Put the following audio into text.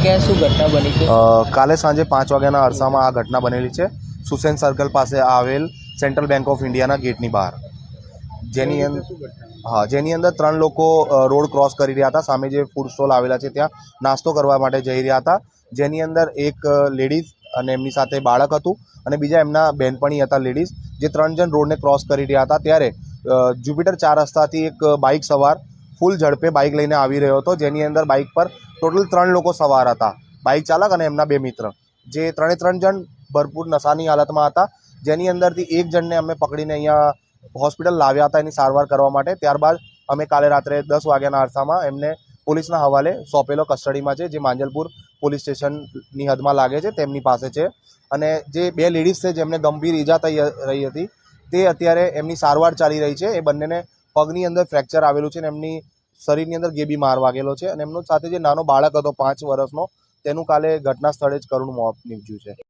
કે શું ઘટના બની છે? કાલે સાંજે 5 વાગ્યાના અરસામાં આ ઘટના બનેલી છે સુસેન સર્કલ પાસે આવેલ સેન્ટ્રલ બેંક ઓફ ઇન્ડિયાના ગેટની બહાર, જેની અંદર 3 લોકો રોડ ક્રોસ કરી રહ્યા હતા. સામે જે ફૂડ સ્ટોલ આવેલા છે ત્યાં નાસ્તો કરવા માટે જઈ રહ્યા હતા, જેની અંદર એક લેડીઝ અને એમની સાથે બાળક હતું અને બીજા એમના બહેનપણી હતા લેડીઝ, જે 3 જણ રોડને ક્રોસ કરી રહ્યા હતા. ત્યારે જ્યુપિટર 4 રસ્તાથી એક બાઇક સવાર ફૂલ ઝડપે બાઇક લઈને આવી રહ્યો હતો, જેની અંદર બાઇક પર ટોટલ 3 લોકો સવાર હતા, બાઇક ચાલક અને એમના 2 મિત્ર, જે 3 જણ ભરપૂર નશાની હાલતમાં હતા. જેની અંદરથી એક જણને અમે પકડીને અહીંયા હોસ્પિટલ લાવ્યા હતા એની સારવાર કરવા માટે. ત્યારબાદ અમે કાલે રાત્રે 10 વાગ્યાના અરસામાં એમને પોલીસના હવાલે સોંપેલો કસ્ટડીમાં છે, જે માંજલપુર પોલીસ સ્ટેશનની હદમાં લાગે છે તેમની પાસે છે. અને જે 2 લેડીઝ છે જેમને ગંભીર ઈજા થઈ રહી હતી તે અત્યારે એમની સારવાર ચાલી રહી છે. એ બંનેને પગની અંદર ફ્રેક્ચર આવેલું છે અને એમની શરીરની અંદર ગેબી માર વાગેલો છે. અને એમનો સાથે જે નાનો બાળક હતો 5 વર્ષનો, તેનું કાલે ઘટના સ્થળે જ કરુણ મોત નીપજ્યું છે.